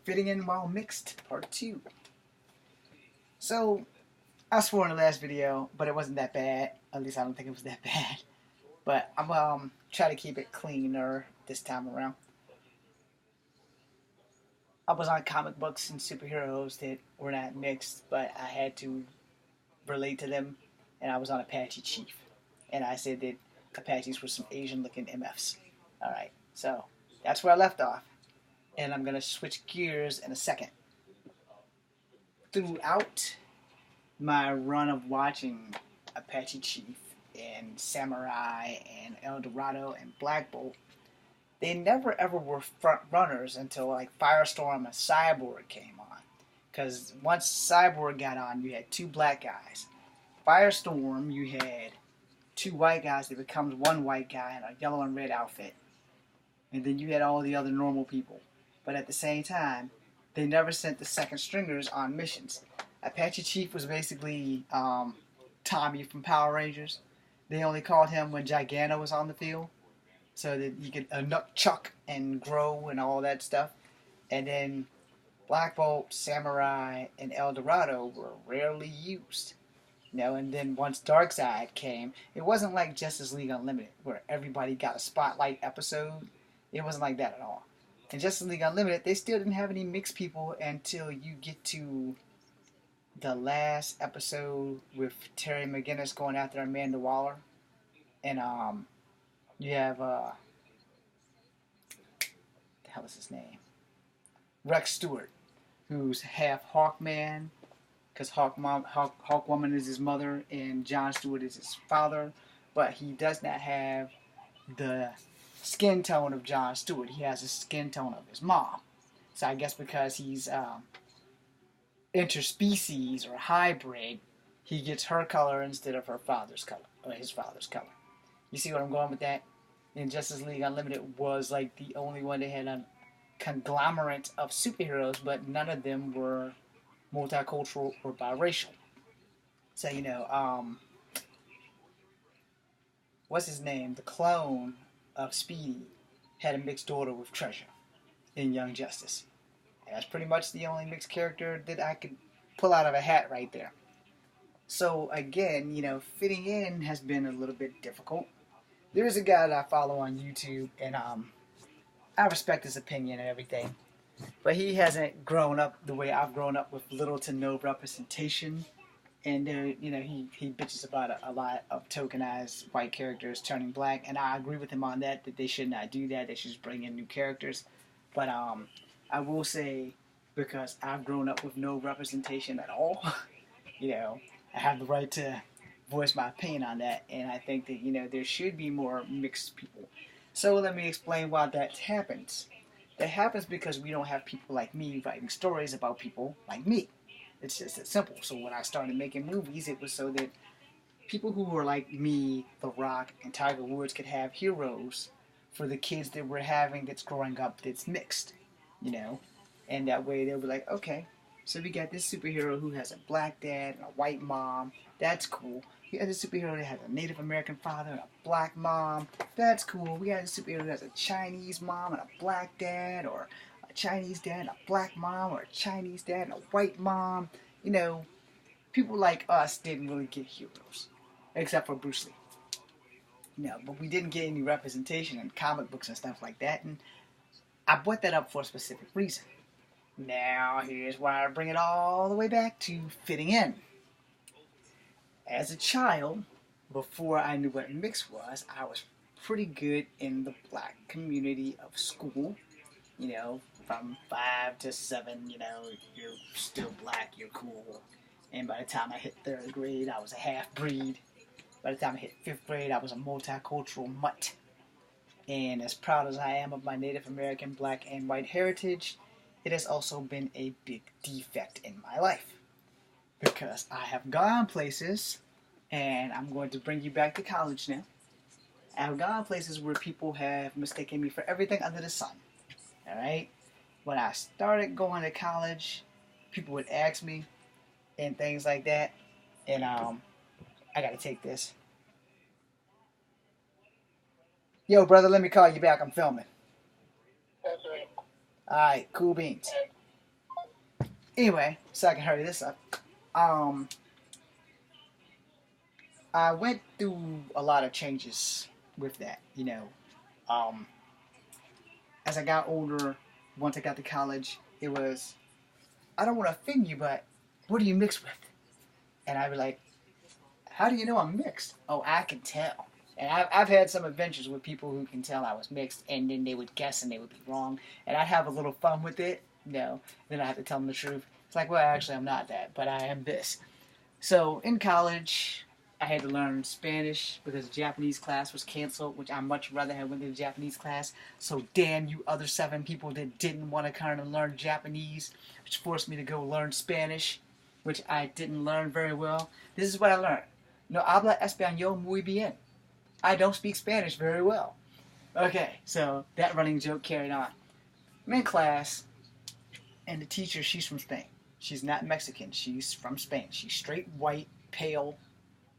Fitting in while mixed, part 2. So, I swore in the last video, but it wasn't that bad. At least I don't think it was that bad. But I'm try to keep it cleaner this time around. I was on comic books and superheroes that were not mixed, but I had to relate to them, and I was on Apache Chief. And I said that Apaches were some Asian-looking MFs. Alright, so that's where I left off. And I'm going to switch gears in a second. Throughout my run of watching Apache Chief and Samurai and El Dorado and Black Bolt, they never ever were front runners until like Firestorm and Cyborg came on. Because once Cyborg got on, you had two black guys. Firestorm, you had two white guys that becomes one white guy in a yellow and red outfit. And then you had all the other normal people. But at the same time, they never sent the second stringers on missions. Apache Chief was basically Tommy from Power Rangers. They only called him when Gigano was on the field, so that you could chuck and grow and all that stuff. And then Black Bolt, Samurai, and El Dorado were rarely used. And then once Darkseid came, it wasn't like Justice League Unlimited, where everybody got a spotlight episode. It wasn't like that at all. In Justice League Unlimited, they still didn't have any mixed people until you get to the last episode with Terry McGinnis going after Amanda Waller. And you have the hell is his name? Rex Stewart, who's half Hawkman, because Hawkwoman is his mother and John Stewart is his father, but he does not have the skin tone of John Stewart. He has the skin tone of his mom. So I guess because he's interspecies or hybrid, he gets her color instead of her father's color, or his father's color. You see what I'm going with that? And Justice League Unlimited was like the only one that had a conglomerate of superheroes, but none of them were multicultural or biracial. So, what's his name? The clone of Speedy had a mixed daughter with Treasure in Young Justice. And that's pretty much the only mixed character that I could pull out of a hat right there. So again, fitting in has been a little bit difficult. There is a guy that I follow on YouTube, and I respect his opinion and everything, but he hasn't grown up the way I've grown up with little to no representation. And he bitches about a lot of tokenized white characters turning black, and I agree with him on that they should not do that. They should just bring in new characters. But I will say, because I've grown up with no representation at all, I have the right to voice my opinion on that, and I think that there should be more mixed people. So let me explain why that happens. That happens because we don't have people like me writing stories about people like me. It's just that simple. So when I started making movies, it was so that people who were like me, The Rock, and Tiger Woods could have heroes for the kids that we're having that's growing up that's mixed, And that way they'll be like, okay, so we got this superhero who has a black dad and a white mom. That's cool. We got this superhero that has a Native American father and a black mom. That's cool. We got this superhero that has a Chinese mom and a black dad, or a Chinese dad and a black mom, or a Chinese dad and a white mom. People like us didn't really get heroes, except for Bruce Lee. But we didn't get any representation in comic books and stuff like that, and I brought that up for a specific reason. Now, here's why I bring it all the way back to fitting in. As a child, before I knew what mix was, I was pretty good in the black community of school. From 5 to 7, you're still black, you're cool. And by the time I hit 3rd grade, I was a half-breed. By the time I hit 5th grade, I was a multicultural mutt. And as proud as I am of my Native American, black, and white heritage, it has also been a big defect in my life. Because I have gone places, and I'm going to bring you back to college now. I have gone places where people have mistaken me for everything under the sun. Alright? When I started going to college, people would ask me and things like that. And I gotta take this. Yo, brother, let me call you back. I'm filming. That's right. Alright, cool beans. Anyway, so I can hurry this up. Um, I went through a lot of changes with that. Um, as I got older, once I got to college, it was, I don't want to offend you, but what do you mix with? And I'd be like, how do you know I'm mixed? Oh, I can tell. And I've had some adventures with people who can tell I was mixed, and then they would guess and they would be wrong. And I'd have a little fun with it, Then I have to tell them the truth. It's like, well, actually, I'm not that, but I am this. So in college, I had to learn Spanish because the Japanese class was canceled, which I much rather have went to the Japanese class. So damn you other 7 people that didn't want to kind of learn Japanese, which forced me to go learn Spanish, which I didn't learn very well. This is what I learned. No habla español muy bien. I don't speak Spanish very well. Okay, so that running joke carried on. I'm in class, and the teacher, she's from Spain. She's not Mexican. She's from Spain. She's straight white, pale,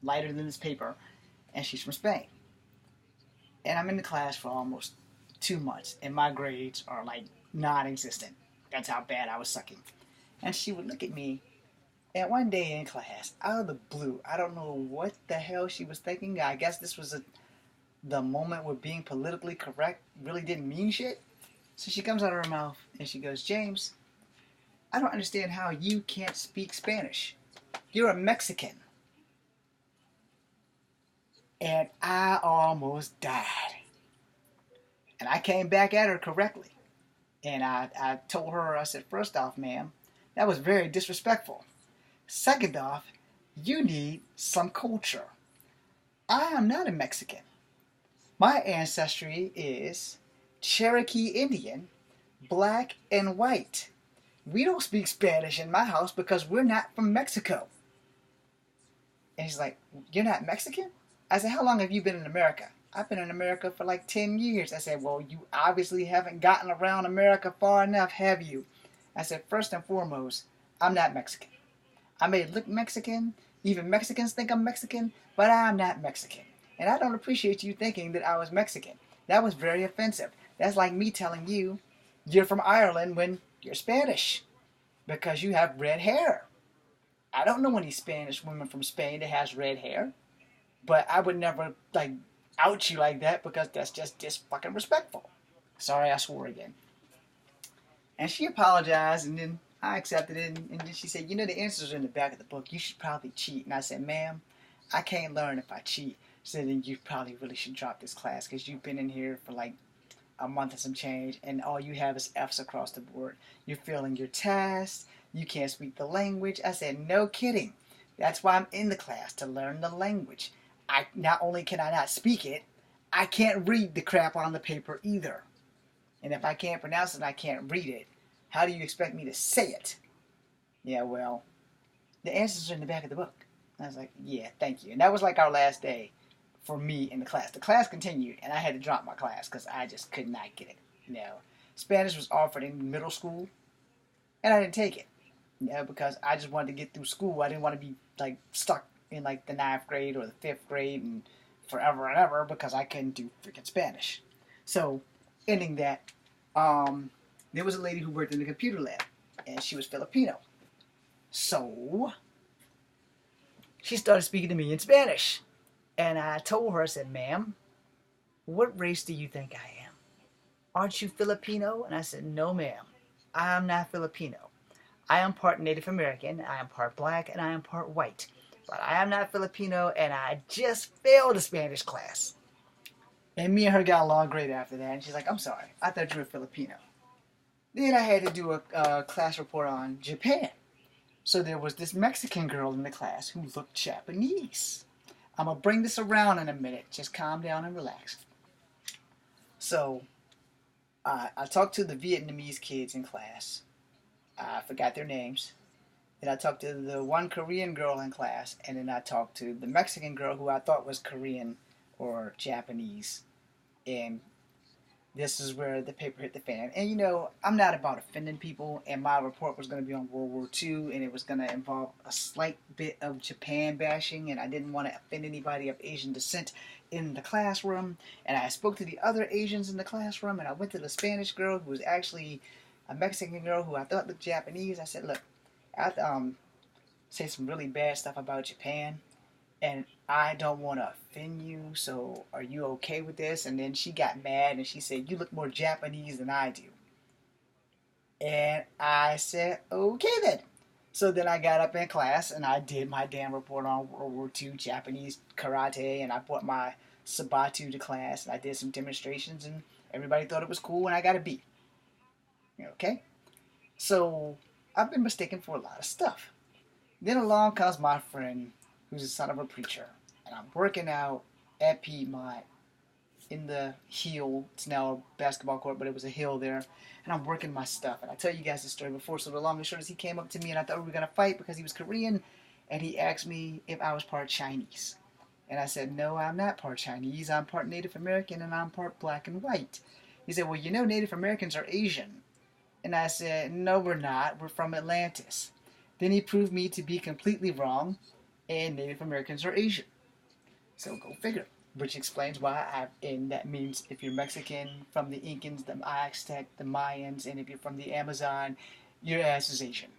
lighter than this paper, and she's from Spain. And I'm in the class for almost 2 months, and my grades are like non-existent. That's how bad I was sucking. And she would look at me, and one day in class, out of the blue, I don't know what the hell she was thinking. I guess this was the moment where being politically correct really didn't mean shit. So she comes out of her mouth, and she goes, James, I don't understand how you can't speak Spanish. You're a Mexican. And I almost died. And I came back at her correctly. And I told her, I said, first off, ma'am, that was very disrespectful. Second off, you need some culture. I am not a Mexican. My ancestry is Cherokee Indian, black and white. We don't speak Spanish in my house because we're not from Mexico. And he's like, you're not Mexican? I said, how long have you been in America? I've been in America for like 10 years. I said, well, you obviously haven't gotten around America far enough, have you? I said, first and foremost, I'm not Mexican. I may look Mexican, even Mexicans think I'm Mexican, but I'm not Mexican. And I don't appreciate you thinking that I was Mexican. That was very offensive. That's like me telling you you're from Ireland when you're Spanish because you have red hair. I don't know any Spanish women from Spain that has red hair, but I would never out you like that because that's just fucking respectful. Sorry, I swore again. And she apologized, and then I accepted it, and then she said, the answers are in the back of the book. You should probably cheat. And I said, ma'am, I can't learn if I cheat. She said, then you probably really should drop this class because you've been in here for like a month and some change, and all you have is F's across the board. You're failing your test. You can't speak the language. I said, no kidding. That's why I'm in the class, to learn the language. Not only can I not speak it, I can't read the crap on the paper either. And if I can't pronounce it and I can't read it, how do you expect me to say it? Yeah, well, the answers are in the back of the book. I was like, yeah, thank you. And that was like our last day for me in the class. The class continued, and I had to drop my class because I just could not get it. Spanish was offered in middle school, and I didn't take it. Because I just wanted to get through school. I didn't want to be stuck in the 9th grade or the 5th grade and forever and ever because I couldn't do freaking Spanish. So, ending that, there was a lady who worked in the computer lab, and she was Filipino. So, she started speaking to me in Spanish. And I told her, I said, ma'am, what race do you think I am? Aren't you Filipino? And I said, no, ma'am, I am not Filipino. I am part Native American, I am part black, and I am part white. But I am not Filipino, and I just failed a Spanish class. And me and her got along great after that. And she's like, I'm sorry, I thought you were Filipino. Then I had to do a class report on Japan. So there was this Mexican girl in the class who looked Japanese. I'm going to bring this around in a minute. Just calm down and relax. So I talked to the Vietnamese kids in class. I forgot their names. Then I talked to the one Korean girl in class, and then I talked to the Mexican girl who I thought was Korean or Japanese. And this is where the paper hit the fan. And I'm not about offending people, and my report was going to be on World War II, and it was going to involve a slight bit of Japan bashing, and I didn't want to offend anybody of Asian descent in the classroom. And I spoke to the other Asians in the classroom, and I went to the Spanish girl who was actually a Mexican girl who I thought looked Japanese. I said, look, I say some really bad stuff about Japan, and I don't want to offend you, so are you okay with this? And then she got mad and she said, you look more Japanese than I do. And I said, okay then. So then I got up in class and I did my damn report on World War II Japanese karate, and I brought my sabatu to class and I did some demonstrations, and everybody thought it was cool, and I got a B. Okay? So I've been mistaken for a lot of stuff. Then along comes my friend who's the son of a preacher, and I'm working out at Piedmont in the hill. It's now a basketball court, but it was a hill there. And I'm working my stuff. And I tell you guys this story before, so the long and short is he came up to me and I thought we were going to fight because he was Korean. And he asked me if I was part Chinese. And I said, no, I'm not part Chinese. I'm part Native American and I'm part black and white. He said, well, you know Native Americans are Asian. And I said, no, we're not. We're from Atlantis. Then he proved me to be completely wrong, and Native Americans are Asian. So go figure. Which explains why and that means if you're Mexican, from the Incans, the Aztec, the Mayans, and if you're from the Amazon, your ass is Asian.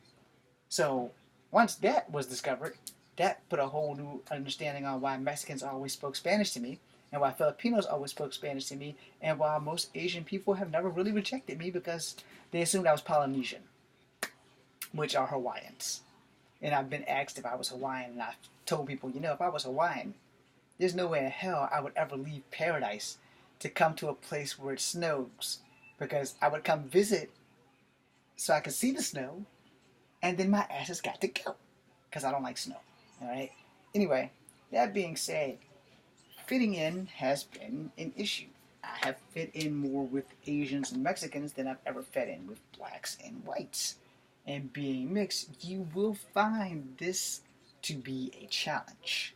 So once that was discovered, that put a whole new understanding on why Mexicans always spoke Spanish to me, and why Filipinos always spoke Spanish to me, and why most Asian people have never really rejected me because they assumed I was Polynesian, which are Hawaiians. And I've been asked if I was Hawaiian, and I've told people, if I was Hawaiian, there's no way in hell I would ever leave paradise to come to a place where it snows, because I would come visit so I could see the snow, and then my ass has got to go because I don't like snow. All right. Anyway, that being said, fitting in has been an issue. I have fit in more with Asians and Mexicans than I've ever fit in with blacks and whites. And being mixed, you will find this to be a challenge.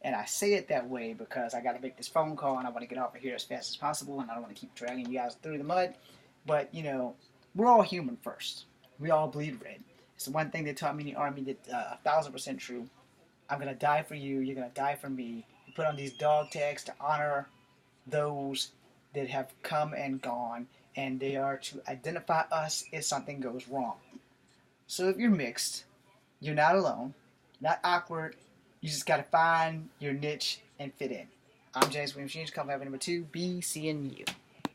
And I say it that way because I got to make this phone call and I want to get off of here as fast as possible, and I don't want to keep dragging you guys through the mud. But, we're all human first. We all bleed red. It's the one thing they taught me in the Army that 1,000% true. I'm going to die for you. You're going to die for me. We put on these dog tags to honor those that have come and gone, and they are to identify us if something goes wrong. So if you're mixed, you're not alone, not awkward. You just got to find your niche and fit in. I'm James Williams Jr. Call me number 2. Be seeing you.